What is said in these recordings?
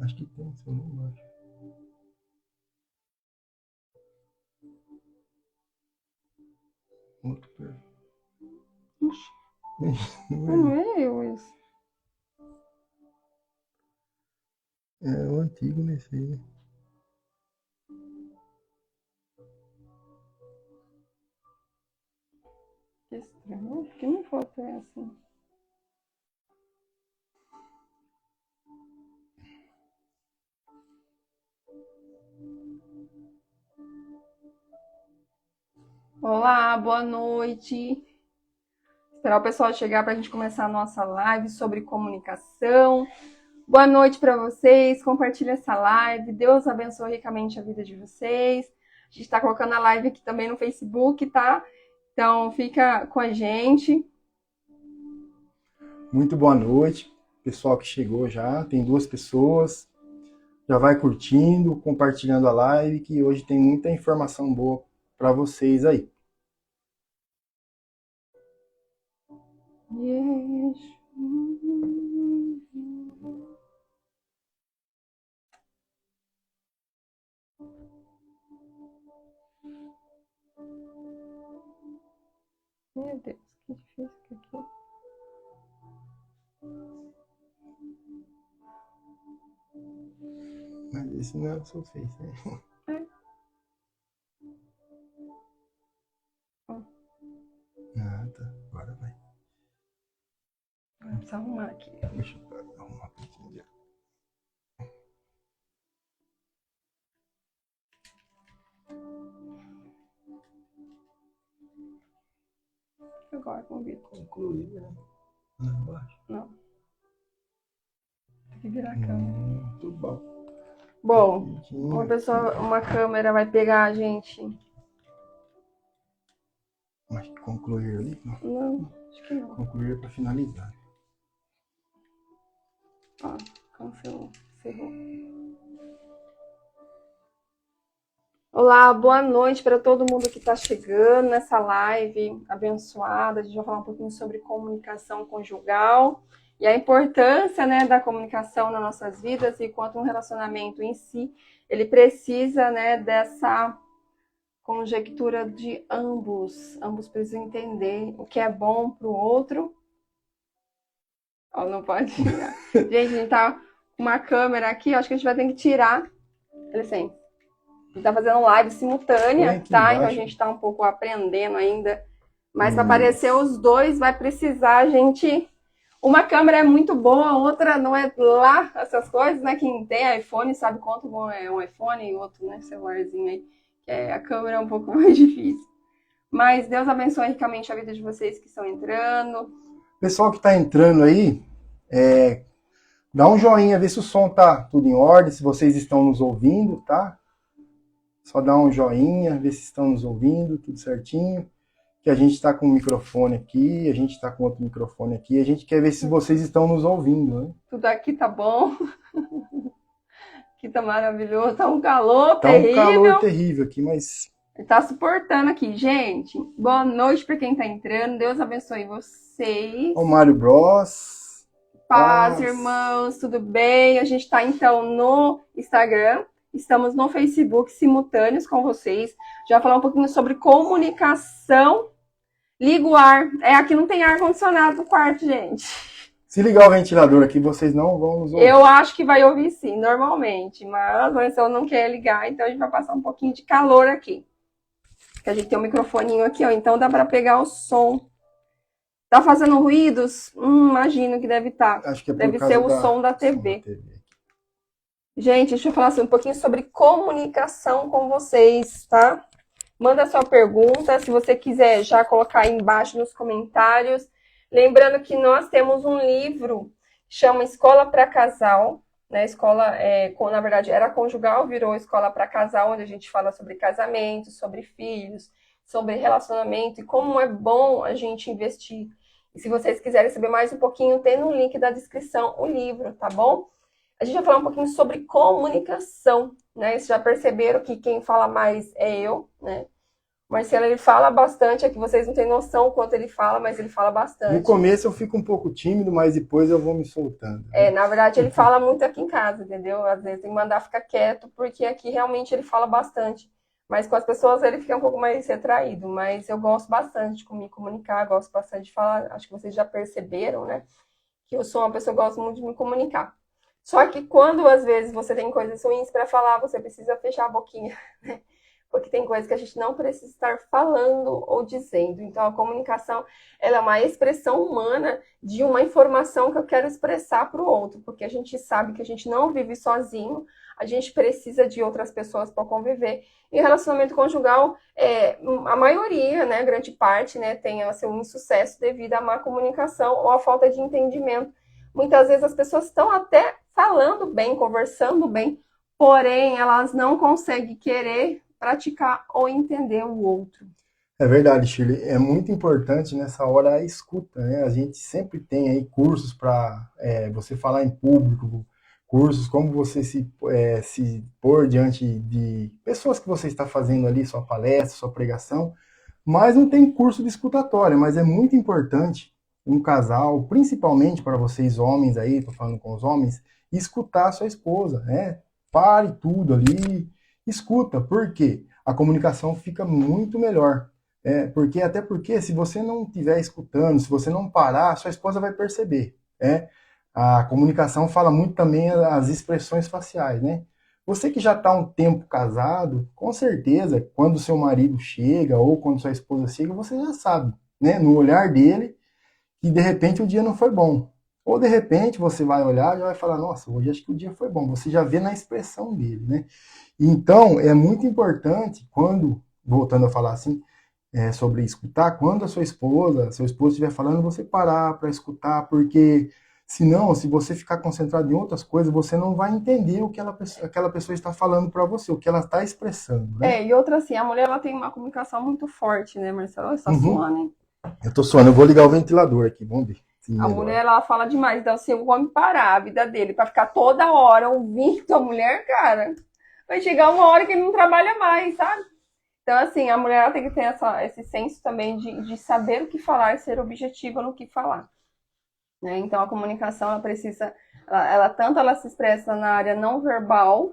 Acho que tem, se eu não me acho. Outro perfil. Não é eu isso. É o antigo nesse aí, né? Que estranho. Por que minha foto é assim? Olá, boa noite. Esperar o pessoal chegar para a gente começar a nossa live sobre comunicação. Boa noite para vocês. Compartilhe essa live. Deus abençoe ricamente a vida de vocês. A gente está colocando a live aqui também no Facebook, tá? Então fica com a gente. Muito boa noite, pessoal que chegou já. Tem 2 pessoas. Já vai curtindo, compartilhando a live, que hoje tem muita informação boa para vocês aí. Meu Deus, que difícil que aqui. Mas esse não é o seu Face, né? É. Ah, tá. Agora vai. Vamos arrumar aqui. Deixa eu arrumar um pouquinho. Agora, vamos ver. Concluir, né? Lá embaixo. Não. Tem que virar a câmera. Muito bom. Bom, uma câmera vai pegar a gente. Acho que concluir ali? Não, acho que não. Concluir para finalizar. Ó, cancelou, encerrou. Olá, boa noite para todo mundo que está chegando nessa live abençoada. A gente vai falar um pouquinho sobre comunicação conjugal e a importância, né, da comunicação nas nossas vidas e quanto um relacionamento em si, ele precisa, né, dessa conjectura de ambos. Ambos precisam entender o que é bom para o outro. Ó, não pode tirar. Gente, a gente tá com uma câmera aqui, acho que a gente vai ter que tirar. Dá licença. A gente tá fazendo live simultânea, tá? Então a gente tá um pouco aprendendo ainda. Mas para aparecer os dois, vai precisar a gente... Uma câmera é muito boa, a outra não é lá, essas coisas, né? Quem tem iPhone sabe quanto bom é um iPhone e outro, né? Celularzinho aí. A câmera é um pouco mais difícil. Mas Deus abençoe ricamente a vida de vocês que estão entrando. Pessoal que está entrando aí, dá um joinha, vê se o som tá tudo em ordem, se vocês estão nos ouvindo, tá? Só dá um joinha, vê se estão nos ouvindo, tudo certinho. Que a gente está com um microfone aqui, a gente está com outro microfone aqui, a gente quer ver se vocês estão nos ouvindo, né? Tudo aqui tá bom. Aqui tá maravilhoso, tá um calor terrível. Tá um calor terrível aqui, mas... Tá suportando aqui, gente. Boa noite para quem tá entrando, Deus abençoe vocês. O Mário Bros. Paz, irmãos, tudo bem? A gente tá então no Instagram, estamos no Facebook simultâneos com vocês. Já falar um pouquinho sobre comunicação. Liga o ar. Aqui não tem ar-condicionado no quarto, gente. Se ligar o ventilador aqui, vocês não vão nos ouvir. Eu acho que vai ouvir sim, normalmente. Mas o Marcelo não quer ligar, então a gente vai passar um pouquinho de calor aqui. Que a gente tem um microfoninho aqui, ó. Então dá para pegar o som. Tá fazendo ruídos? Imagino que deve estar. Acho que é por deve causa ser o som da TV. Gente, deixa eu falar assim, um pouquinho sobre comunicação com vocês, tá? Manda sua pergunta, se você quiser já colocar aí embaixo nos comentários. Lembrando que nós temos um livro que chama Escola para Casal, né? Escola, na verdade, era conjugal, virou Escola para Casal, onde a gente fala sobre casamento, sobre filhos, sobre relacionamento e como é bom a gente investir. E se vocês quiserem saber mais um pouquinho, tem no link da descrição o livro, tá bom? A gente vai falar um pouquinho sobre comunicação, né? Vocês já perceberam que quem fala mais é eu, né? Marcelo, ele fala bastante, é que vocês não têm noção o quanto ele fala, mas ele fala No bastante. começo eu fico um pouco tímido, mas depois eu vou me soltando, né? Na verdade, ele fala muito aqui em casa, entendeu? Às vezes tem que mandar ficar quieto, porque aqui realmente ele fala bastante. Mas com as pessoas ele fica um pouco mais retraído. Mas eu gosto bastante de me comunicar, gosto bastante de falar. Acho que vocês já perceberam, né? Que eu sou uma pessoa que gosta muito de me comunicar. Só que quando às vezes você tem coisas ruins para falar, você precisa fechar a boquinha, né? Porque tem coisas que a gente não precisa estar falando ou dizendo. Então a comunicação, ela é uma expressão humana de uma informação que eu quero expressar para o outro, porque a gente sabe que a gente não vive sozinho, a gente precisa de outras pessoas para conviver. E relacionamento conjugal, a maioria, né, grande parte, né, tem assim, um insucesso devido à má comunicação ou à falta de entendimento. Muitas vezes as pessoas estão até falando bem, conversando bem, porém elas não conseguem querer praticar ou entender o outro. É verdade, Shirley. É muito importante nessa hora a escuta, né? A gente sempre tem aí cursos para você falar em público, cursos como você se pôr diante de pessoas que você está fazendo ali, sua palestra, sua pregação, mas não tem curso de escutatória, mas é muito importante um casal, principalmente para vocês homens aí, tô falando com os homens, escutar a sua esposa, né? Pare tudo ali, escuta, por quê? A comunicação fica muito melhor. Até porque se você não estiver escutando, se você não parar, sua esposa vai perceber. A comunicação fala muito também as expressões faciais, né? Você que já está um tempo casado, com certeza, quando seu marido chega ou quando sua esposa chega, você já sabe, né? No olhar dele, que de repente o dia não foi bom. Ou de repente você vai olhar e já vai falar, nossa, hoje acho que o dia foi bom. Você já vê na expressão dele, né? Então, é muito importante quando, voltando a falar assim, sobre escutar, quando a sua esposa, seu esposo estiver falando, você parar para escutar, porque senão, se você ficar concentrado em outras coisas, você não vai entender o que aquela pessoa está falando para você, o que ela está expressando, né? E outra assim, a mulher ela tem uma comunicação muito forte, né, Marcelo? Você está Uhum. suando, hein? Eu tô suando, eu vou ligar o ventilador aqui, vamos ver. A mulher, ela fala demais. Então, se o homem parar a vida dele para ficar toda hora ouvindo a mulher, cara, vai chegar uma hora que ele não trabalha mais, sabe? Então, assim, a mulher ela tem que ter esse senso também de saber o que falar e ser objetiva no que falar. Né? Então, a comunicação, ela precisa... tanto ela se expressa na área não verbal,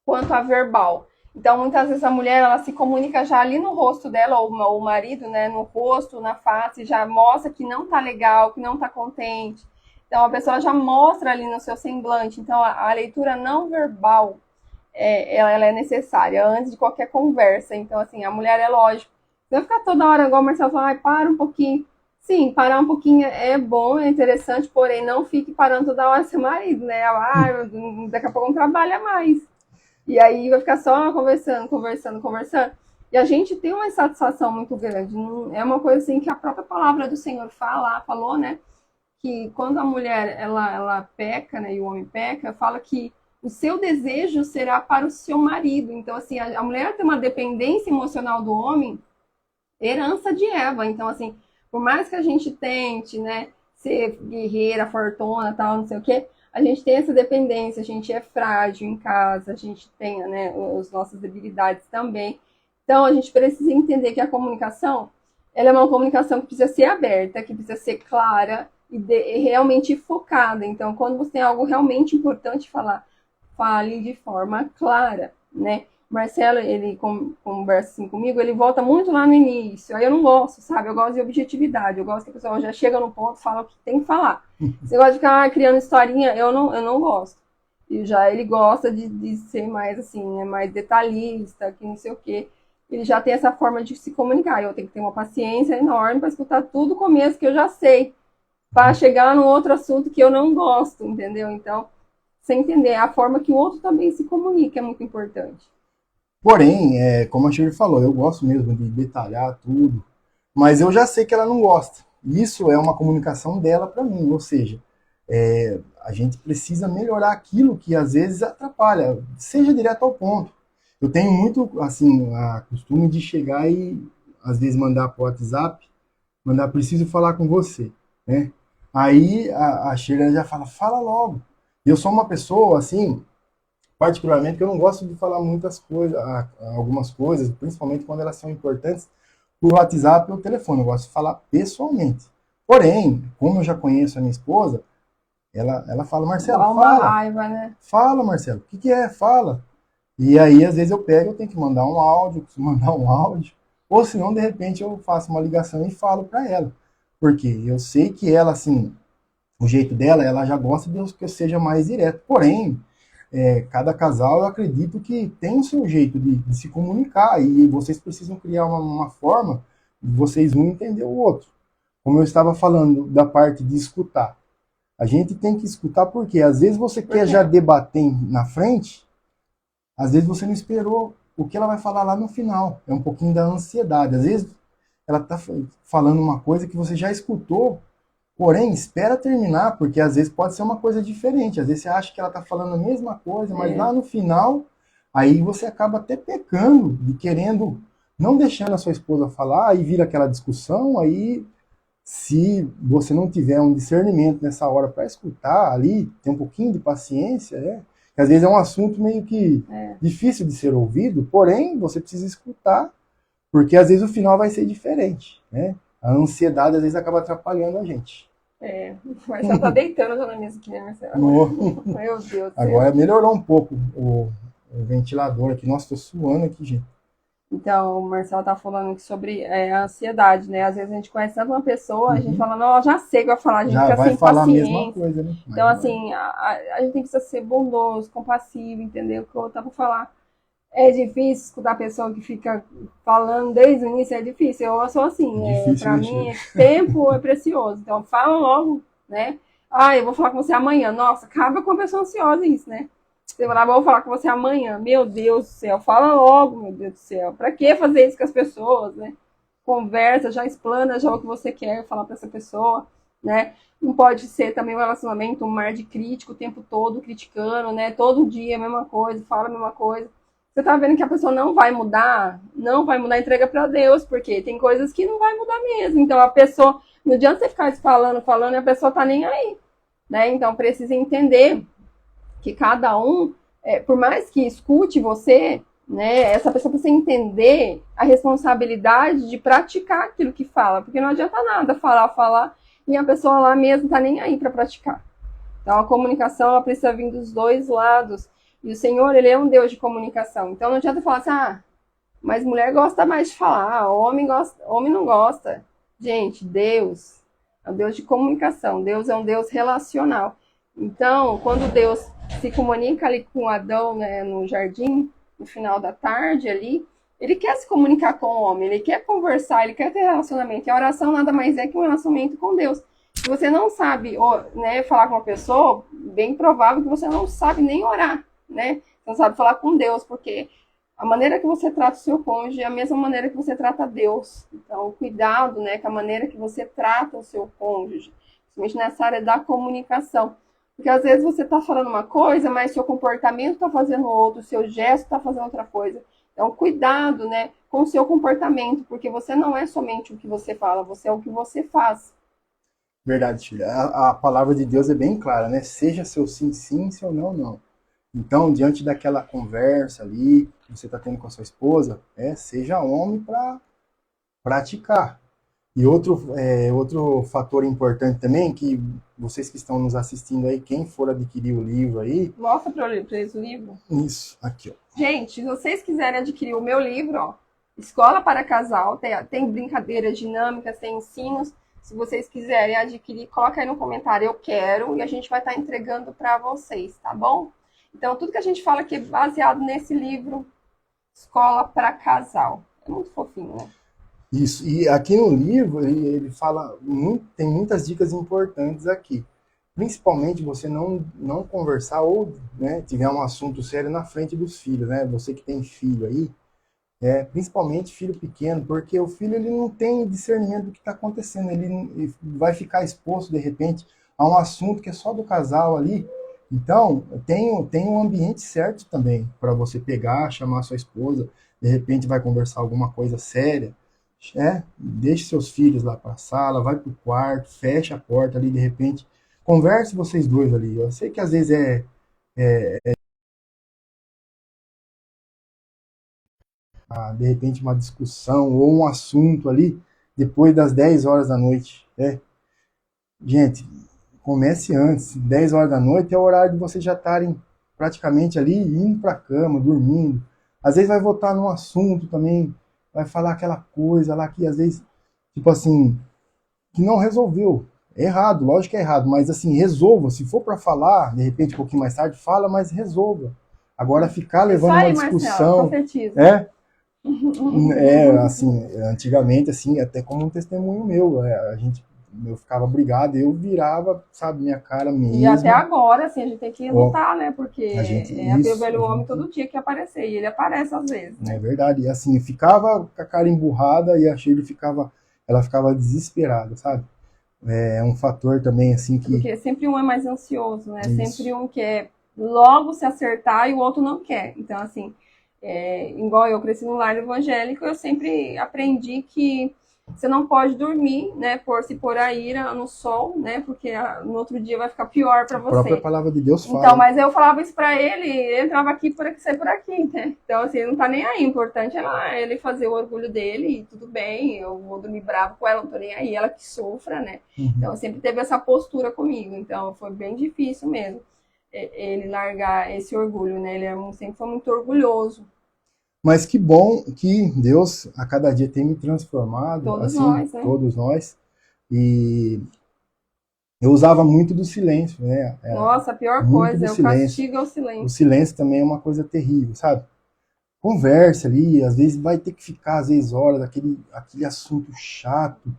quanto a verbal. Então, muitas vezes a mulher, ela se comunica já ali no rosto dela, ou o marido, né, no rosto, na face, já mostra que não tá legal, que não tá contente. Então, a pessoa já mostra ali no seu semblante. Então, a leitura não verbal, ela é necessária antes de qualquer conversa. Então, assim, a mulher é lógico. Você vai ficar toda hora, igual o Marcelo fala, para um pouquinho. Sim, parar um pouquinho é bom, é interessante, porém não fique parando toda hora seu marido, né? Daqui a pouco não trabalha mais. E aí vai ficar só conversando, conversando, conversando. E a gente tem uma insatisfação muito grande. É uma coisa assim que a própria palavra do Senhor falou, né? Que quando a mulher ela peca, né, e o homem peca, fala que o seu desejo será para o seu marido. Então, assim, a mulher tem uma dependência emocional do homem, herança de Eva. Então, assim, por mais que a gente tente, né, ser guerreira, fortuna, tal, não sei o quê, a gente tem essa dependência, a gente é frágil em casa, a gente tem, né, as nossas debilidades também. Então, a gente precisa entender que a comunicação, ela é uma comunicação que precisa ser aberta, que precisa ser clara e realmente focada. Então, quando você tem algo realmente importante falar, fale de forma clara, né? Marcelo, ele conversa assim comigo, ele volta muito lá no início. Aí eu não gosto, sabe? Eu gosto de objetividade. Eu gosto que a pessoa já chega no ponto, fala o que tem que falar. Você gosta de ficar criando historinha, eu não gosto. E já ele gosta de ser mais assim, né? Mais detalhista, que não sei o quê. Ele já tem essa forma de se comunicar. Eu tenho que ter uma paciência enorme para escutar tudo o começo que eu já sei, para chegar no outro assunto que eu não gosto, entendeu? Então, você entender a forma que o outro também se comunica é muito importante. Porém, como a Shirley falou, eu gosto mesmo de detalhar tudo, mas eu já sei que ela não gosta. Isso é uma comunicação dela para mim, ou seja, a gente precisa melhorar aquilo que às vezes atrapalha, seja direto ao ponto. Eu tenho muito, assim, a costume de chegar e às vezes mandar para o WhatsApp, mandar, preciso falar com você, né? Aí a Shirley já fala logo. Eu sou uma pessoa, assim, particularmente, que eu não gosto de falar muitas coisas, algumas coisas, principalmente quando elas são importantes, por WhatsApp ou telefone. Eu gosto de falar pessoalmente. Porém, como eu já conheço a minha esposa, ela fala, Marcelo, Dá uma fala. raiva, né? Fala, Marcelo. O que que é? Fala. E aí, às vezes, eu pego, eu tenho que mandar um áudio, preciso mandar um áudio. Ou senão, de repente, eu faço uma ligação e falo para ela. Porque eu sei que ela, assim, o jeito dela, ela já gosta de que eu seja mais direto. Porém, cada casal, eu acredito que tem o seu jeito de se comunicar. E vocês precisam criar uma forma de vocês um entender o outro. Como eu estava falando da parte de escutar. A gente tem que escutar porque às vezes você quer já debater na frente, às vezes você não esperou o que ela vai falar lá no final. É um pouquinho da ansiedade. Às vezes ela está falando uma coisa que você já escutou, porém espera terminar, porque às vezes pode ser uma coisa diferente. Às vezes você acha que ela está falando a mesma coisa, mas lá no final, aí você acaba até pecando, de querendo, não deixando a sua esposa falar, aí vira aquela discussão, aí se você não tiver um discernimento nessa hora para escutar ali, ter um pouquinho de paciência, que às vezes é um assunto meio que difícil de ser ouvido, porém você precisa escutar, porque às vezes o final vai ser diferente, né? A ansiedade às vezes acaba atrapalhando a gente. O Marcelo tá deitando já na mesa aqui, né, Marcelo? Meu Deus do céu. Agora melhorou um pouco o ventilador aqui. Nossa, tô suando aqui, gente. Então, o Marcelo tá falando sobre a ansiedade, né? Às vezes a gente conhece tanto uma pessoa, a gente fala, não, já sei o que vai falar, a gente Já fica vai sem falar a paciência. mesma coisa, né? Então, assim, a gente precisa ser bondoso, compassivo, entendeu? O que eu tava falando. É difícil escutar a pessoa que fica falando desde o início, é difícil. Eu sou assim, para mim, tempo é precioso. Então, fala logo, né? Ah, eu vou falar com você amanhã. Nossa, acaba com a pessoa ansiosa isso, né? Você vai lá, vou falar com você amanhã. Meu Deus do céu, fala logo, meu Deus do céu. Pra que fazer isso com as pessoas, né? Conversa, já explana já o que você quer falar para essa pessoa, né? Não pode ser também um relacionamento um mar de crítico o tempo todo, criticando, né? Todo dia a mesma coisa, fala a mesma coisa. Você tá vendo que a pessoa não vai mudar, entrega para Deus, porque tem coisas que não vai mudar mesmo. Então a pessoa, não adianta você ficar falando e a pessoa tá nem aí, né? Então precisa entender que cada um, por mais que escute você, né, essa pessoa precisa entender a responsabilidade de praticar aquilo que fala, porque não adianta nada falar, e a pessoa lá mesmo tá nem aí para praticar. Então a comunicação ela precisa vir dos dois lados. E o Senhor, ele é um Deus de comunicação. Então não adianta falar assim, mas mulher gosta mais de falar, homem não gosta. Gente, Deus é um Deus de comunicação, Deus é um Deus relacional. Então, quando Deus se comunica ali com Adão, né, no jardim, no final da tarde ali, ele quer se comunicar com o homem, ele quer conversar, ele quer ter relacionamento. E a oração nada mais é que um relacionamento com Deus. Se você não sabe, né, falar com uma pessoa, bem provável que você não sabe nem orar, né? Você não sabe falar com Deus, porque a maneira que você trata o seu cônjuge é a mesma maneira que você trata Deus. Então, cuidado, né, com a maneira que você trata o seu cônjuge, principalmente nessa área da comunicação. Porque às vezes você está falando uma coisa, mas seu comportamento está fazendo outra, seu gesto está fazendo outra coisa. Então, cuidado, né, com o seu comportamento, porque você não é somente o que você fala, você é o que você faz. Verdade, filha. A palavra de Deus é bem clara, né? Seja seu sim, sim, seu não, não. Então, diante daquela conversa ali que você está tendo com a sua esposa, seja homem para praticar. E outro fator importante também, que vocês que estão nos assistindo aí, quem for adquirir o livro aí... Mostra para eles o livro. Isso, aqui, ó. Gente, se vocês quiserem adquirir o meu livro, ó, Escola para Casal, tem brincadeiras dinâmicas, tem ensinos. Se vocês quiserem adquirir, coloca aí no comentário, eu quero, e a gente vai estar entregando para vocês, tá bom? Então, tudo que a gente fala aqui é baseado nesse livro, Escola para Casal. É muito fofinho, né? Isso, e aqui no livro ele fala, tem muitas dicas importantes aqui. Principalmente você não conversar ou, né, tiver um assunto sério na frente dos filhos, né? Você que tem filho aí, principalmente filho pequeno, porque o filho ele não tem discernimento do que está acontecendo, ele vai ficar exposto de repente a um assunto que é só do casal ali. Então, tem um ambiente certo também para você pegar, chamar sua esposa, de repente vai conversar alguma coisa séria, deixe seus filhos lá para a sala, vai para o quarto, fecha a porta ali, de repente, converse vocês dois ali. Eu sei que às vezes de repente, uma discussão ou um assunto ali depois das 10 horas da noite. Gente, comece antes. 10 horas da noite é o horário de vocês já estarem praticamente ali indo para a cama, dormindo. Às vezes vai voltar num assunto também, vai falar aquela coisa lá que às vezes, tipo assim, que não resolveu. É errado, lógico que é errado, mas assim, resolva. Se for para falar, de repente, um pouquinho mais tarde, fala, mas resolva. Agora, ficar levando uma discussão... assim, antigamente, assim, até como um testemunho meu, eu ficava brigado, eu virava, sabe, minha cara mesmo. E até agora, assim, a gente tem que lutar, né? Porque aquele velho homem todo dia que aparecer, e ele aparece às vezes, né? É verdade, e assim, ficava com a cara emburrada e a Shirley ela ficava desesperada, sabe? É um fator também, assim, que... Porque sempre um é mais ansioso, né? Isso. Sempre um quer logo se acertar e o outro não quer. Então, assim, igual eu cresci no lar evangélico, eu sempre aprendi que você não pode dormir, né, se pôr a ira no sol, né, porque no outro dia vai ficar pior para você. A própria palavra de Deus fala. Então, mas eu falava isso para ele entrava aqui por aqui, sai por aqui, né? Então, assim, ele não tá nem aí. O importante é ele fazer o orgulho dele e tudo bem, eu vou dormir bravo com ela, não tô nem aí, ela que sofra, né? Então, sempre teve essa postura comigo. Então, foi bem difícil mesmo ele largar esse orgulho, né? Ele sempre foi muito orgulhoso. Mas que bom que Deus a cada dia tem me transformado, todos assim, nós, né? Todos nós. E eu usava muito do silêncio, né? Nossa, a pior coisa é o castigo ao silêncio. O silêncio também é uma coisa terrível, sabe? Conversa ali, às vezes vai ter que ficar, às vezes, horas, aquele assunto chato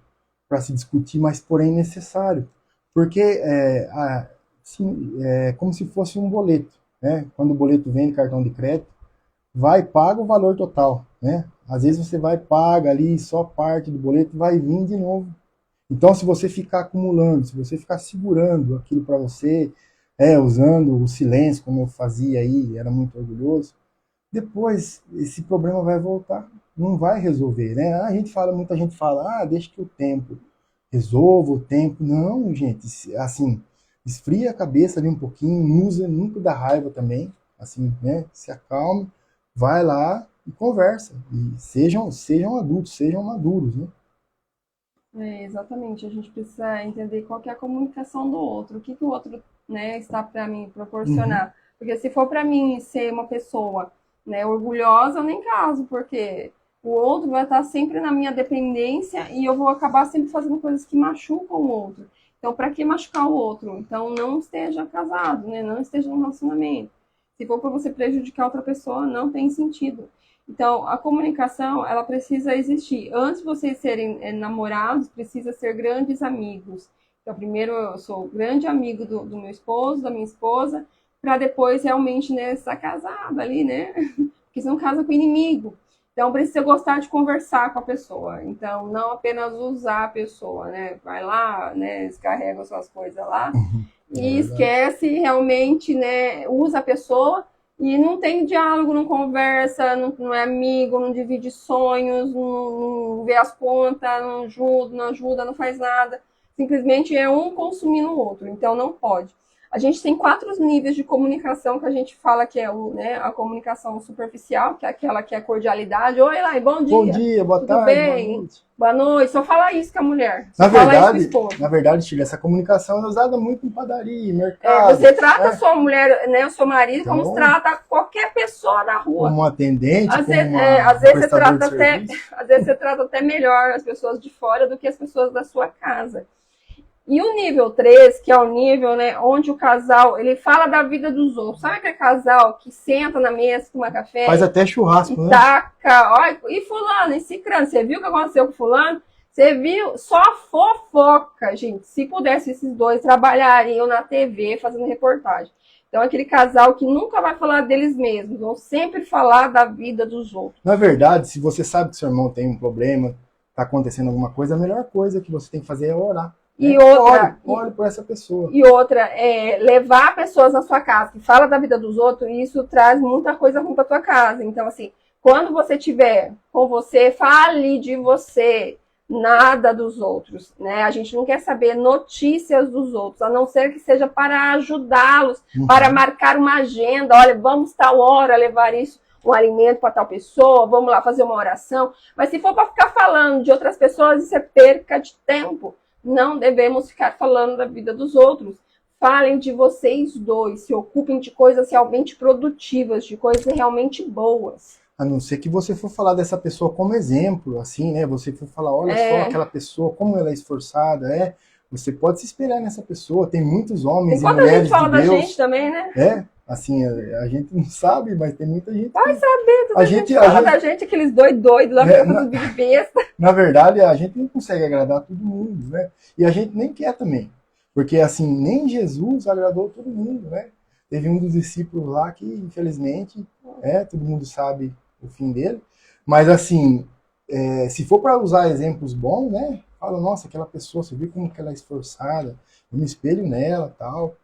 para se discutir, mas porém necessário. Porque é como se fosse um boleto, né? Quando o boleto vem de cartão de crédito, vai e paga o valor total, né? Às vezes você vai paga ali só parte do boleto, vai vir de novo. Então, se você ficar acumulando, se você ficar segurando aquilo para você, usando o silêncio, como eu fazia aí, era muito orgulhoso, depois esse problema vai voltar, não vai resolver, né? Muita gente fala, deixa que o tempo resolva o tempo. Não, gente, assim, esfria a cabeça ali um pouquinho, nunca dá raiva também, assim, né? Se acalme. Vai lá e conversa. E sejam adultos, sejam maduros, né? Exatamente. A gente precisa entender qual que é a comunicação do outro. O que o outro, né, está para mim proporcionar. Porque se for para mim ser uma pessoa, né, orgulhosa, eu nem caso, porque o outro vai estar sempre na minha dependência e eu vou acabar sempre fazendo coisas que machucam o outro. Então, para que machucar o outro? Então, não esteja casado, né? Não esteja num relacionamento. Se for para você prejudicar outra pessoa, não tem sentido. Então, a comunicação, ela precisa existir. Antes de vocês serem namorados, precisa ser grandes amigos. Então, primeiro eu sou grande amigo do meu esposo, da minha esposa, para depois realmente, né, estar casado ali, né? Porque você não casa com inimigo. Então, precisa gostar de conversar com a pessoa. Então, não apenas usar a pessoa, né? Vai lá, né, descarrega suas coisas lá. E esquece realmente, né? Usa a pessoa e não tem diálogo, não conversa, não é amigo, não divide sonhos, não vê as contas, não ajuda, não faz nada. Simplesmente é um consumindo o outro. Então não pode. A gente tem 4 níveis de comunicação que a gente fala que é a comunicação superficial, que é aquela que é cordialidade. Oi, Lai, bom dia. Bom dia, boa Tudo tarde, bem? Boa noite. Só fala isso com a mulher. Na verdade, Chile, essa comunicação é usada muito em padaria, mercado. Você trata a sua mulher, né, o seu marido, então, como se trata qualquer pessoa da rua. Como atendente, às vezes você trata até melhor as pessoas de fora do que as pessoas da sua casa. E o nível 3, que é o nível, né, onde o casal, ele fala da vida dos outros. Sabe aquele casal que senta na mesa, toma café? Faz até churrasco, né? Taca, olha, e fulano, e cicrano, você viu o que aconteceu com fulano? Você viu? Só fofoca, gente. Se pudesse, esses dois trabalhariam na TV fazendo reportagem. Então, aquele casal que nunca vai falar deles mesmos, vão sempre falar da vida dos outros. Na verdade, se você sabe que seu irmão tem um problema, está acontecendo alguma coisa, a melhor coisa que você tem que fazer é orar. E outra, ore por essa pessoa. E outra, levar pessoas na sua casa que fala da vida dos outros, isso traz muita coisa ruim pra tua casa. Então, assim, quando você tiver com você, fale de você, nada dos outros, né? A gente não quer saber notícias dos outros, a não ser que seja para ajudá-los, para marcar uma agenda. Olha, vamos tal hora levar isso. um alimento para tal pessoa, vamos lá fazer uma oração. Mas se for para ficar falando de outras pessoas, isso é perca de tempo. Não devemos ficar falando da vida dos outros. Falem de vocês dois, se ocupem de coisas realmente produtivas, de coisas realmente boas. A não ser que você for falar dessa pessoa como exemplo, assim, né? Você for falar, olha só aquela pessoa, como ela é esforçada, Você pode se espelhar nessa pessoa. Tem muitos homens e mulheres de Deus. Enquanto a gente fala da gente também, né? Assim, a gente não sabe, mas tem muita gente. Vai saber, a gente fala da gente, aqueles doidos lá, fazendo vídeo besta. Na verdade, a gente não consegue agradar todo mundo, né? E a gente nem quer também. Porque, assim, nem Jesus agradou todo mundo, né? Teve um dos discípulos lá que, infelizmente, todo mundo sabe o fim dele. Mas, assim, se for para usar exemplos bons, né? Fala, nossa, aquela pessoa, você viu como que ela é esforçada, eu me espelho nela, tal,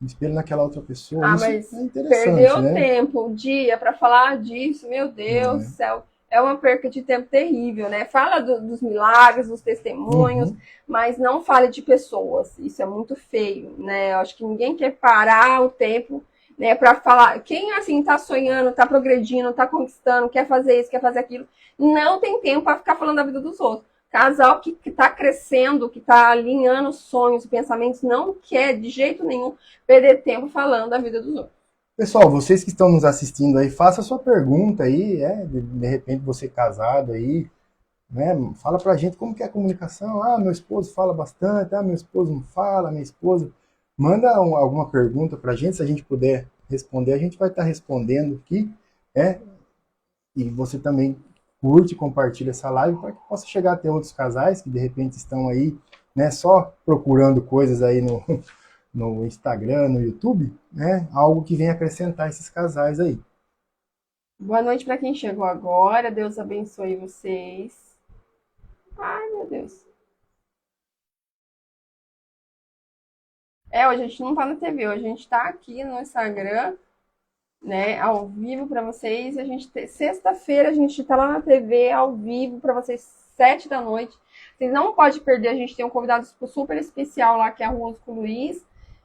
me espelho naquela outra pessoa. Ah, isso mas é interessante, perdeu né? tempo, um dia para falar disso, meu Deus do céu. É uma perca de tempo terrível, né? Fala dos milagres, dos testemunhos, mas não fale de pessoas. Isso é muito feio, né? Eu acho que ninguém quer parar o tempo, né, para falar. Quem assim tá sonhando, tá progredindo, tá conquistando, quer fazer isso, quer fazer aquilo, não tem tempo para ficar falando da vida dos outros. Casal que tá crescendo, que tá alinhando sonhos, pensamentos, não quer de jeito nenhum perder tempo falando da vida dos outros. Pessoal, vocês que estão nos assistindo aí, faça a sua pergunta aí, de repente você casado aí, né? Fala pra gente como que é a comunicação. Ah, meu esposo fala bastante, meu esposo não fala, minha esposa. Manda alguma pergunta pra gente, se a gente puder responder, a gente vai estar respondendo aqui, E você também curte, compartilha essa live para que possa chegar até outros casais que de repente estão aí, né, só procurando coisas aí no Instagram, no YouTube, né? Algo que venha acrescentar esses casais aí. Boa noite para quem chegou agora. Deus abençoe vocês. Ai, meu Deus. Hoje a gente não tá na TV, hoje a gente tá aqui no Instagram, né, ao vivo para vocês. Sexta-feira a gente tá lá na TV ao vivo para vocês, 7 da noite. Vocês não podem perder, a gente tem um convidado super especial lá, que é o Rosco Luiz.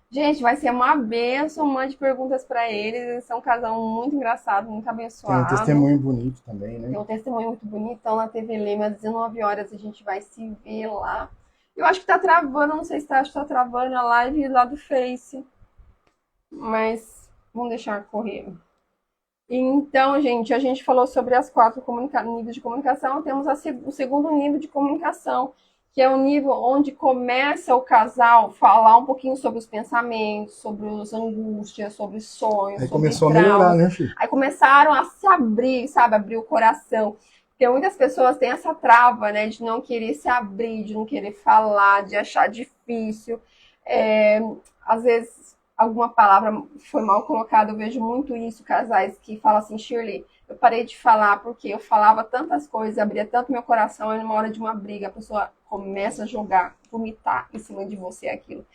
Gente, vai ser uma bênção, mande perguntas para eles. Eles são um casal muito engraçado, muito abençoado. Tem um testemunho bonito também, né? Tem um testemunho muito bonito. Então, na TV Lema, às 19 horas, a gente vai se ver lá. Eu acho que tá travando, não sei se acho que tá travando a live lá do Face. Mas vamos deixar correr. Então, gente, a gente falou sobre as 4 níveis de comunicação. Temos o segundo nível de comunicação, que é o nível onde começa o casal a falar um pouquinho sobre os pensamentos, sobre as angústias, sobre sonhos, Aí sobre começou traumas. a melhorar, né, Chico? Aí começaram a se abrir, sabe? Abrir o coração. Porque muitas pessoas têm essa trava, né? De não querer se abrir, de não querer falar, de achar difícil. Às vezes, alguma palavra foi mal colocada. Eu vejo muito isso, casais que falam assim, Shirley, eu parei de falar porque eu falava tantas coisas, abria tanto meu coração, e numa hora de uma briga, a pessoa começa a jogar, vomitar em cima de você aquilo.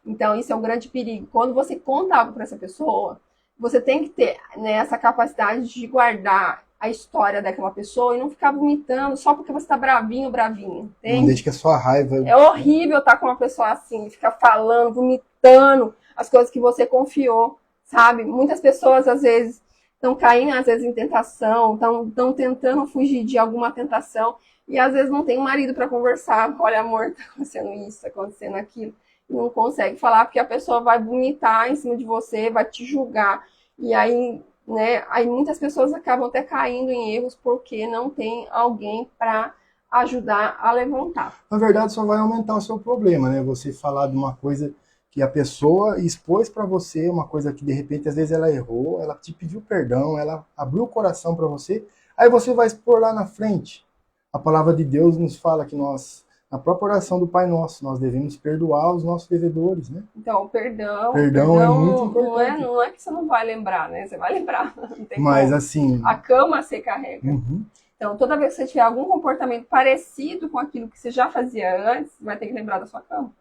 Então, isso é um grande perigo. Quando você conta algo para essa pessoa, você tem que ter, né, essa capacidade de guardar a história daquela pessoa e não ficar vomitando só porque você tá bravinho, entende? Não deixe que a sua raiva... É horrível estar com uma pessoa assim, ficar falando, vomitando as coisas que você confiou, sabe? Muitas pessoas, às vezes, estão caindo, às vezes, em tentação, estão tentando fugir de alguma tentação e, às vezes, não tem um marido para conversar. Olha, amor, tá acontecendo isso, tá acontecendo aquilo. E não consegue falar porque a pessoa vai vomitar em cima de você, vai te julgar. E aí, né, aí muitas pessoas acabam até caindo em erros porque não tem alguém para ajudar a levantar. Na verdade, só vai aumentar o seu problema, né? Você falar de uma coisa que a pessoa expôs para você, uma coisa que de repente às vezes ela errou, ela te pediu perdão, ela abriu o coração para você, aí você vai expor lá na frente. A palavra de Deus nos fala que nós, na própria oração do Pai Nosso, nós devemos perdoar os nossos devedores, né? Então, perdão é muito importante. Não é que você não vai lembrar, né? Você vai lembrar. Não tem Mas como. assim... A cama você carrega. Então, toda vez que você tiver algum comportamento parecido com aquilo que você já fazia antes, vai ter que lembrar da sua cama.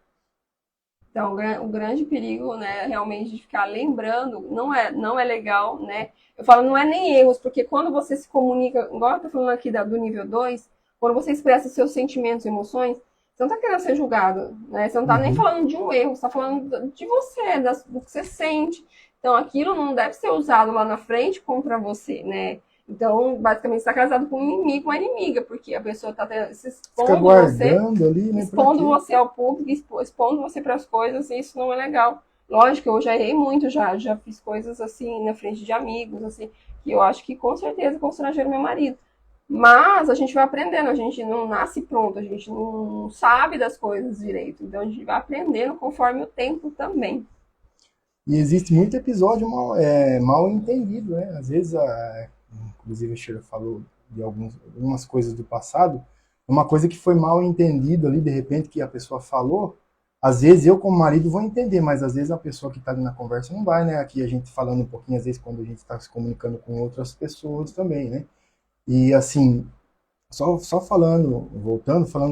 Então, o grande perigo, né, realmente de ficar lembrando, não é legal, né? Eu falo, não é nem erros, porque quando você se comunica, igual eu tô falando aqui do nível 2, quando você expressa seus sentimentos e emoções, você não tá querendo ser julgado, né? Você não tá nem falando de um erro, você tá falando de você, do que você sente. Então, aquilo não deve ser usado lá na frente contra você, né? Então, basicamente, você está casado com um inimigo, uma inimiga, porque a pessoa está se Fica expondo guardando ali, né? expondo você ao público, expondo você para as coisas, e isso não é legal. Lógico, eu já errei muito, já fiz coisas assim na frente de amigos, assim, que eu acho que com certeza constrangeram meu marido. Mas a gente vai aprendendo, a gente não nasce pronto, a gente não sabe das coisas direito. Então a gente vai aprendendo conforme o tempo também. E existe muito episódio mal entendido, né? Às vezes, inclusive a Sheila falou de algumas coisas do passado, uma coisa que foi mal entendido ali, de repente, que a pessoa falou, às vezes eu como marido vou entender, mas às vezes a pessoa que está ali na conversa não vai, né? Aqui a gente falando um pouquinho, às vezes, quando a gente está se comunicando com outras pessoas também, né? E assim, só falando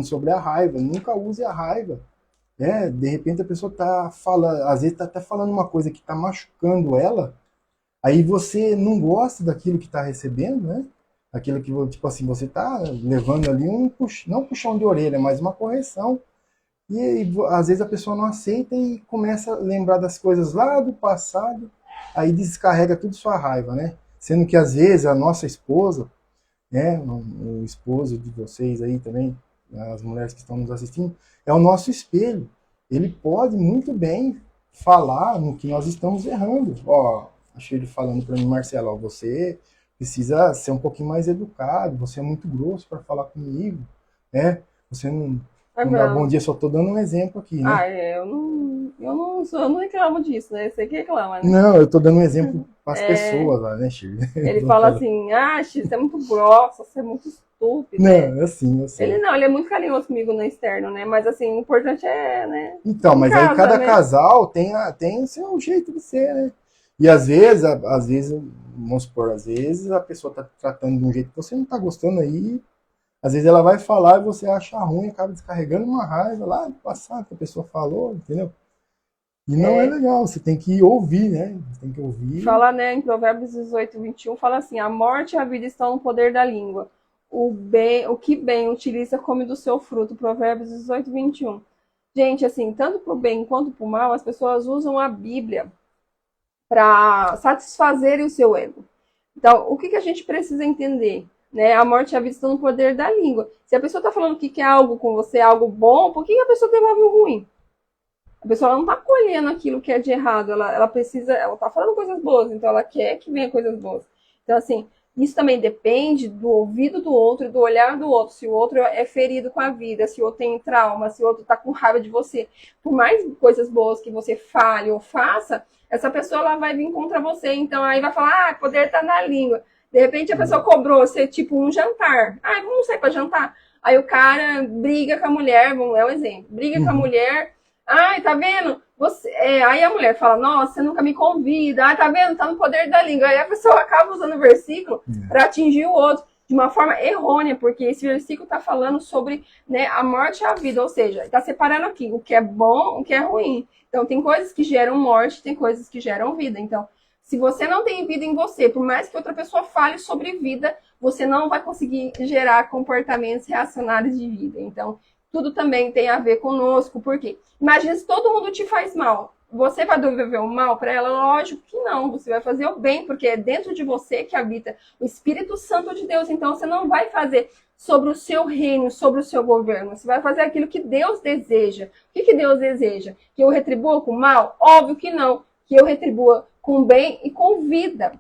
sobre a raiva, nunca use a raiva. De repente a pessoa tá falando, às vezes tá até falando uma coisa que tá machucando ela, aí você não gosta daquilo que tá recebendo, né? Aquilo que, tipo assim, você tá levando ali não um puxão de orelha, mas uma correção. E aí, às vezes a pessoa não aceita e começa a lembrar das coisas lá do passado, aí descarrega tudo sua raiva, né? Sendo que às vezes a nossa esposa, né, o esposo de vocês aí também, as mulheres que estão nos assistindo, é o nosso espelho. Ele pode muito bem falar no que nós estamos errando. Ó, achei ele falando para mim, Marcelo, ó, você precisa ser um pouquinho mais educado, você é muito grosso para falar comigo, né? Você não dá bom dia, só estou dando um exemplo aqui, né? Eu não reclamo disso, né? Você que reclama, né? Não, eu estou dando um exemplo para as pessoas lá, né, Shirley? Ele fala assim, Shirley, você é muito grossa, você é muito estúpido. Não, é assim, eu sei. Ele é muito carinhoso comigo no externo, né? Mas assim, o importante é, né? Então, mas aí cada casal tem o seu jeito de ser, né? E às vezes, vamos supor, às vezes a pessoa tá tratando de um jeito que você não tá gostando aí, às vezes ela vai falar e você acha ruim, acaba descarregando uma raiva lá do passado que a pessoa falou, entendeu? E não é legal, você tem que ouvir, né? Você tem que ouvir. Fala, né, em Provérbios 18:21, fala assim, a morte e a vida estão no poder da língua. O que bem utiliza come do seu fruto. Provérbios 18:21. Gente, assim, tanto pro bem quanto pro mal, as pessoas usam a Bíblia para satisfazerem o seu ego. Então, o que a gente precisa entender? Né? A morte e a vida estão no poder da língua. Se a pessoa está falando que quer algo com você, algo bom, por que a pessoa devolve o ruim? A pessoa não está colhendo aquilo que é de errado, ela está falando coisas boas, então ela quer que venha coisas boas. Então, assim, isso também depende do ouvido do outro e do olhar do outro. Se o outro é ferido com a vida, se o outro tem trauma, se o outro está com raiva de você. Por mais coisas boas que você fale ou faça, essa pessoa ela vai vir contra você. Então, aí vai falar, poder está na língua. De repente, a pessoa cobrou você, tipo, um jantar. Vamos sair para jantar. Aí o cara briga com a mulher, vamos dar um exemplo. Briga com a mulher... tá vendo? Aí a mulher fala, nossa, você nunca me convida. Tá vendo? Tá no poder da língua. Aí a pessoa acaba usando o versículo para atingir o outro de uma forma errônea, porque esse versículo está falando sobre, né, a morte e a vida, ou seja, está separando aqui o que é bom, o que é ruim. Então tem coisas que geram morte, tem coisas que geram vida. Então, se você não tem vida em você, por mais que outra pessoa fale sobre vida, você não vai conseguir gerar comportamentos reacionários de vida. Então, tudo também tem a ver conosco, porque imagina se todo mundo te faz mal. Você vai devolver o mal para ela? Lógico que não. Você vai fazer o bem, porque é dentro de você que habita o Espírito Santo de Deus. Então, você não vai fazer sobre o seu reino, sobre o seu governo. Você vai fazer aquilo que Deus deseja. O que Deus deseja? Que eu retribua com mal? Óbvio que não. Que eu retribua com bem e com vida.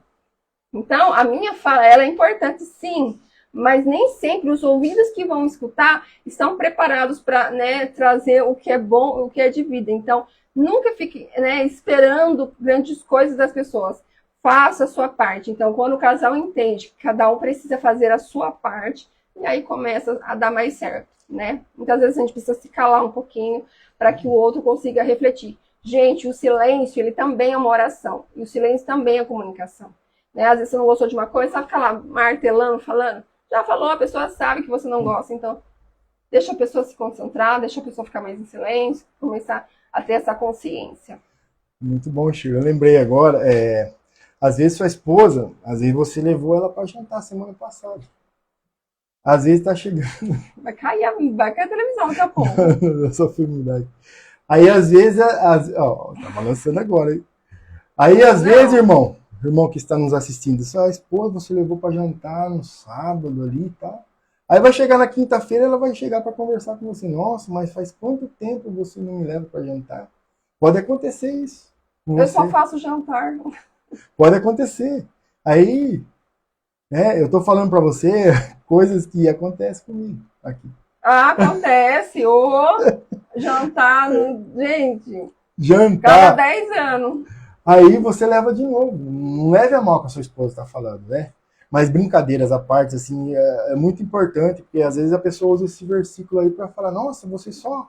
Então, a minha fala, ela é importante, sim. Mas nem sempre os ouvidos que vão escutar estão preparados para, né, trazer o que é bom, o que é de vida. Então, nunca fique, né, esperando grandes coisas das pessoas. Faça a sua parte. Então, quando o casal entende que cada um precisa fazer a sua parte, e aí começa a dar mais certo, né? Muitas vezes a gente precisa se calar um pouquinho para que o outro consiga refletir. Gente, o silêncio, ele também é uma oração. E o silêncio também é comunicação. Né? Às vezes você não gostou de uma coisa, sabe ficar lá martelando, falando? Já falou, a pessoa sabe que você não gosta, então deixa a pessoa se concentrar, deixa a pessoa ficar mais em silêncio, começar a ter essa consciência. Muito bom, Chico. Eu lembrei agora, às vezes sua esposa, às vezes você levou ela para jantar semana passada. Às vezes tá chegando. Vai cair a televisão daqui a pouco. Eu só fui mudar aqui. Aí às vezes, tá balançando agora, hein? Aí às vezes, irmão, irmão que está nos assistindo, sua esposa você levou para jantar no sábado ali e tal. Aí vai chegar na quinta-feira, ela vai chegar para conversar com você. Nossa, mas faz quanto tempo você não me leva para jantar? Pode acontecer isso com Eu só você. faço jantar. Pode acontecer. Aí, né, eu tô falando para você coisas que acontecem comigo aqui. Ah, acontece. Ô, jantar, gente, cada Jantar, 10 anos. aí você leva de novo. Não leve a mal que a sua esposa está falando, né? Mas brincadeiras à parte, assim, é muito importante, porque às vezes a pessoa usa esse versículo aí para falar, nossa, você só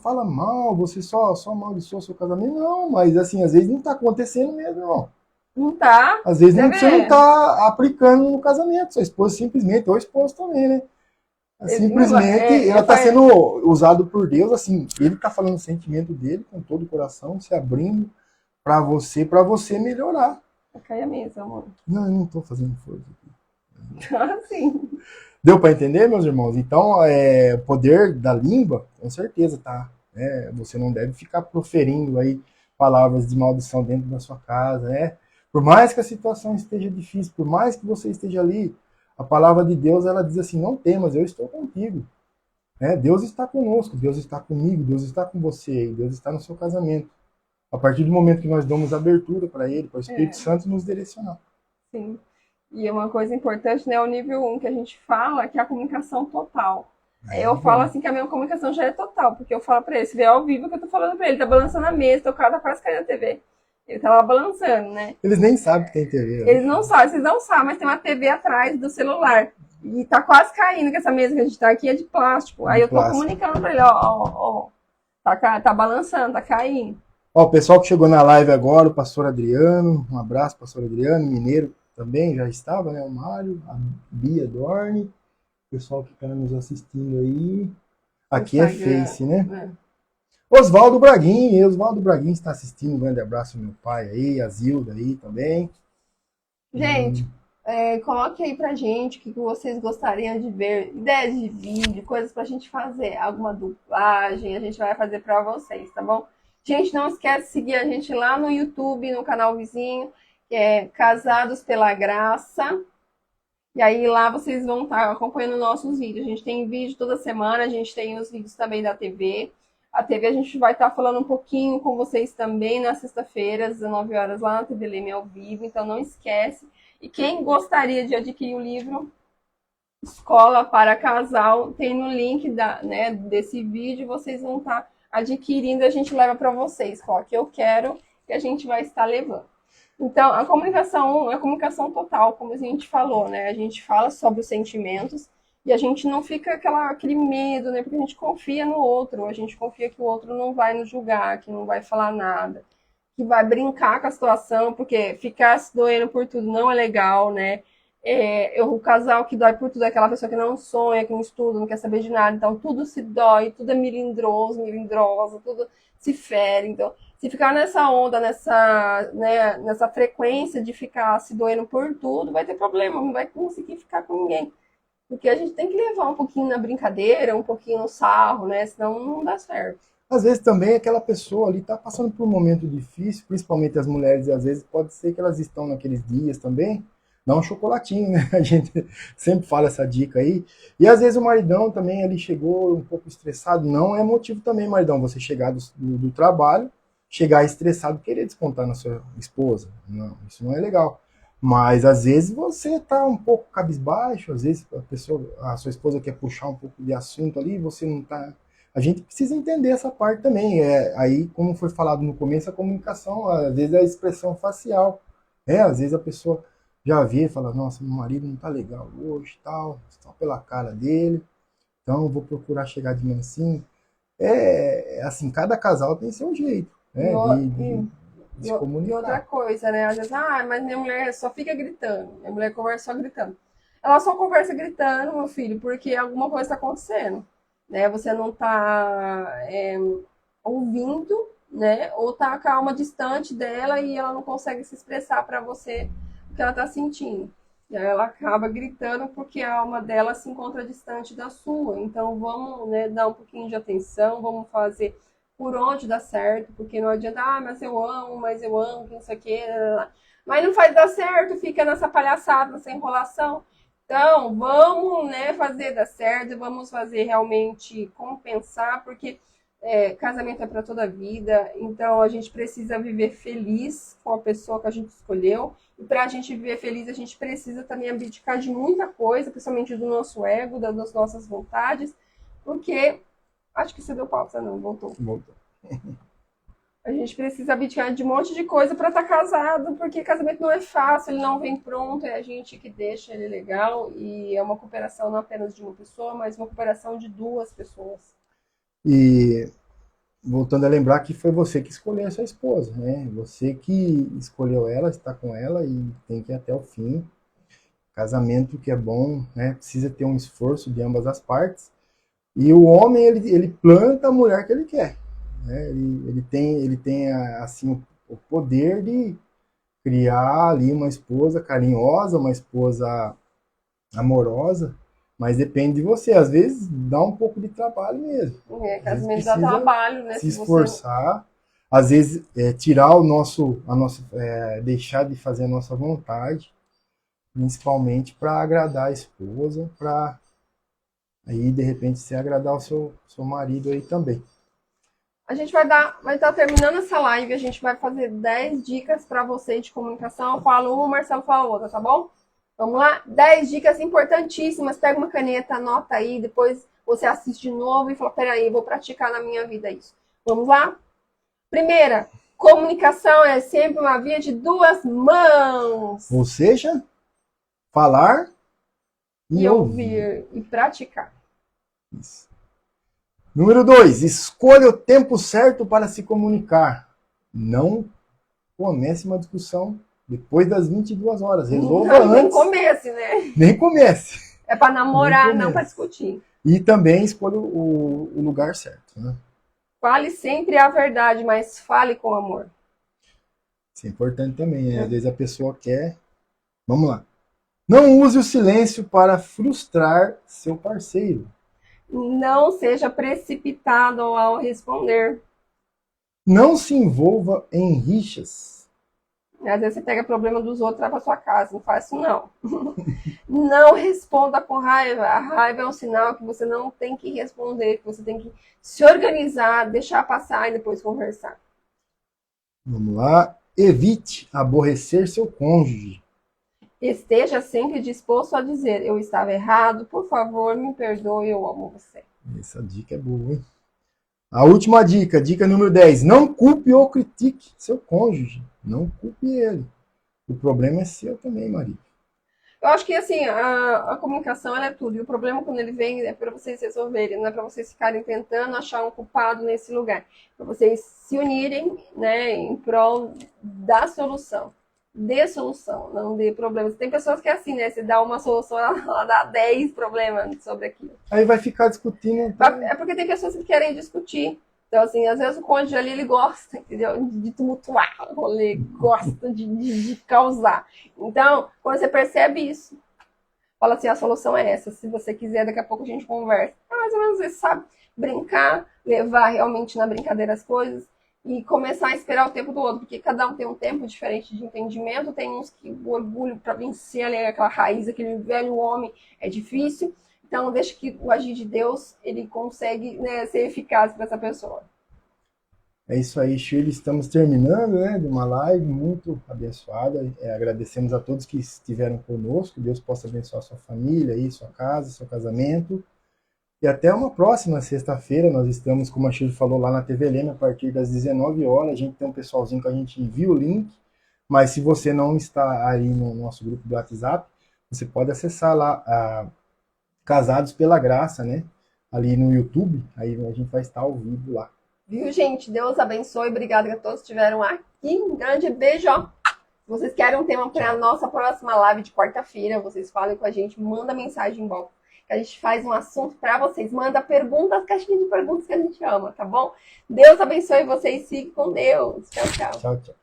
fala mal, você só amaldiçoa seu casamento. Não, mas assim, às vezes não está acontecendo mesmo, não. Não tá? Às vezes Você você não vê? está aplicando no casamento, sua esposa simplesmente, ou o esposo também, né? Simplesmente ela Eu está falei, sendo usado por Deus, assim, ele está falando o sentimento dele com todo o coração, se abrindo para você melhorar. vai cair a mesa, amor. Não, eu não estou fazendo força aqui. Assim. Deu para entender, meus irmãos? Então, o poder da língua, com certeza, tá? Você não deve ficar proferindo aí palavras de maldição dentro da sua casa, né? Por mais que a situação esteja difícil, por mais que você esteja ali, a palavra de Deus, ela diz assim, não temas, eu estou contigo. Né? Deus está conosco, Deus está comigo, Deus está com você, Deus está no seu casamento. A partir do momento que nós damos abertura para Ele, para o Espírito Santo nos direcionar. Sim. E uma coisa importante, né, o nível 1 que a gente fala, que é a comunicação total. Eu falo assim que a minha comunicação já é total, porque eu falo pra ele, se vê ao vivo que eu tô falando pra ele, tá balançando a mesa, o cara tá quase caindo na TV. Ele tá lá balançando, né? Eles nem sabem que tem TV. Eles não sabem, vocês não sabem, mas tem uma TV atrás do celular. E tá quase caindo, que essa mesa que a gente tá aqui é de plástico. Aí eu tô comunicando pra ele, ó, tá balançando, tá caindo. Ó, o pessoal que chegou na live agora, o pastor Adriano, um abraço, pastor Adriano, mineiro também, já estava, né? O Mário, a Bia Dorne, o pessoal que está nos assistindo aí. Aqui é Face, né? Oswaldo Braguin está assistindo, um grande abraço ao meu pai aí, a Zilda aí também. Gente, coloque aí pra gente o que vocês gostariam de ver, ideias de vídeo, coisas pra gente fazer, alguma dublagem, a gente vai fazer pra vocês, tá bom? Gente, não esquece de seguir a gente lá no YouTube, no canal vizinho, que é Casados pela Graça. E aí lá vocês vão estar acompanhando nossos vídeos. A gente tem vídeo toda semana, a gente tem os vídeos também da TV. A TV a gente vai estar falando um pouquinho com vocês também na sexta-feira, às 19 horas, lá na TV Leme ao vivo. Então não esquece. E quem gostaria de adquirir o livro Escola para Casal, tem no link desse vídeo, vocês vão estar adquirindo, a gente leva para vocês. Qual que eu quero que a gente vai estar levando. Então, a comunicação é a comunicação total, como a gente falou, né? A gente fala sobre os sentimentos e a gente não fica aquele medo, né? Porque a gente confia no outro, a gente confia que o outro não vai nos julgar, que não vai falar nada, que vai brincar com a situação, porque ficar se doendo por tudo não é legal, né? O casal que dói por tudo é aquela pessoa que não sonha, que não estuda, não quer saber de nada, então tudo se dói, tudo é melindroso, melindrosa, tudo se fere, então se ficar nessa onda, nessa frequência de ficar se doendo por tudo, vai ter problema, não vai conseguir ficar com ninguém. Porque a gente tem que levar um pouquinho na brincadeira, um pouquinho no sarro, né? Senão não dá certo. Às vezes também aquela pessoa ali está passando por um momento difícil, principalmente as mulheres, e às vezes pode ser que elas estão naqueles dias também, dá um chocolatinho, né? A gente sempre fala essa dica aí. E às vezes o maridão também ali chegou um pouco estressado, não é motivo também, maridão, você chegar do trabalho, chegar estressado, querer descontar na sua esposa. Não, isso não é legal. Mas às vezes você tá um pouco cabisbaixo, às vezes a sua esposa quer puxar um pouco de assunto ali, você não tá. A gente precisa entender essa parte também. Aí, como foi falado no começo, a comunicação, às vezes é a expressão facial. Às vezes a pessoa já vê e fala, nossa, meu marido não tá legal hoje, tal, só pela cara dele, então eu vou procurar chegar de mansinho. Assim, cada casal tem seu jeito. De se comunicar. E outra coisa, né? Às vezes, mas minha mulher só fica gritando. Minha mulher conversa só gritando. Ela só conversa gritando, meu filho, porque alguma coisa está acontecendo. Né? Você não está ouvindo, né? Ou está com a alma distante dela e ela não consegue se expressar para você o que ela está sentindo. E aí ela acaba gritando porque a alma dela se encontra distante da sua. Então vamos, né, dar um pouquinho de atenção, vamos fazer por onde dá certo, porque não adianta, mas eu amo, que não sei o quê. mas não faz dar certo, fica nessa palhaçada, nessa enrolação. Então, vamos, né, fazer dar certo, vamos fazer realmente compensar, porque casamento é para toda a vida, então a gente precisa viver feliz com a pessoa que a gente escolheu. E para a gente viver feliz, a gente precisa também abdicar de muita coisa, principalmente do nosso ego, das nossas vontades, porque acho que você deu pausa, não, voltou. Voltou. A gente precisa abdicar de um monte de coisa para estar casado, porque casamento não é fácil, ele não vem pronto, é a gente que deixa ele legal, e é uma cooperação não apenas de uma pessoa, mas uma cooperação de duas pessoas. E voltando a lembrar que foi você que escolheu a sua esposa, né? Você que escolheu ela, está com ela e tem que ir até o fim. Casamento que é bom, né? Precisa ter um esforço de ambas as partes. E o homem, ele planta a mulher que ele quer, né? Ele tem assim, o poder de criar ali uma esposa carinhosa, uma esposa amorosa, mas depende de você. Às vezes dá um pouco de trabalho mesmo. Casamento dá trabalho, né? Se esforçar, às vezes tirar deixar de fazer a nossa vontade, principalmente para agradar a esposa, para aí de repente se agradar o seu marido aí também. A gente vai estar terminando essa live, a gente vai fazer 10 dicas para você de comunicação. Eu falo uma, o Marcelo fala outra, tá bom? Vamos lá? 10 dicas importantíssimas. Pega uma caneta, anota aí, depois você assiste de novo e fala, peraí, vou praticar na minha vida isso. Vamos lá? Primeira, comunicação é sempre uma via de duas mãos. Ou seja, falar e ouvir. E praticar. Isso. Número 2, escolha o tempo certo para se comunicar. Não comece uma discussão depois das 22 horas. Resolva antes. Nem comece, né? Nem comece. É para namorar, não para discutir. E também escolha o lugar certo, né? Fale sempre a verdade, mas fale com amor. Isso é importante também, né? Às vezes a pessoa quer... Vamos lá. Não use o silêncio para frustrar seu parceiro. Não seja precipitado ao responder. Não se envolva em rixas. Às vezes você pega problema dos outros e traz para sua casa. Não faz isso, não. Não responda com raiva. A raiva é um sinal que você não tem que responder, que você tem que se organizar, deixar passar e depois conversar. Vamos lá. Evite aborrecer seu cônjuge. Esteja sempre disposto a dizer, eu estava errado, por favor, me perdoe, eu amo você. Essa dica é boa, hein? A última dica, dica número 10. Não culpe ou critique seu cônjuge. Não culpe ele. O problema é seu também, marido. Eu acho que, assim, a comunicação ela é tudo. E o problema, quando ele vem, é para vocês resolverem. Não é para vocês ficarem tentando achar um culpado nesse lugar. Para vocês se unirem, né, em prol da solução. Dê solução, não dê problemas. Tem pessoas que é assim, né? Você dá uma solução, ela dá 10 problemas sobre aquilo. Aí vai ficar discutindo. É porque tem pessoas que querem discutir. Então, assim, às vezes o cônjuge ali, ele gosta, entendeu? De tumultuar o rolê, gosta de causar. Então, quando você percebe isso, fala assim, a solução é essa. Se você quiser, daqui a pouco a gente conversa. Mais ou menos você sabe brincar, levar realmente na brincadeira as coisas. E começar a esperar o tempo do outro, porque cada um tem um tempo diferente de entendimento. Tem uns que o orgulho para vencer ali, aquela raiz, aquele velho homem, é difícil. Então, deixa que o agir de Deus, ele consegue, né, ser eficaz para essa pessoa. É isso aí, Shirley. Estamos terminando, né, de uma live muito abençoada. Agradecemos a todos que estiveram conosco. Deus possa abençoar sua família, aí, sua casa, seu casamento. E até uma próxima sexta-feira. Nós estamos, como a Shirley falou, lá na TV Helena, a partir das 19 horas. A gente tem um pessoalzinho que a gente envia o link. Mas se você não está aí no nosso grupo do WhatsApp, você pode acessar lá Casados pela Graça, né? Ali no YouTube. Aí a gente vai estar ao vivo lá. Viu, gente? Deus abençoe. Obrigada a todos que estiveram aqui. Um grande beijo. Se vocês querem um tema para a nossa próxima live de quarta-feira, vocês falem com a gente, manda mensagem em volta. Que a gente faz um assunto para vocês. Manda perguntas, caixinha de perguntas que a gente ama, tá bom? Deus abençoe vocês. Fiquem com Deus. Tchau, tchau. Tchau, tchau.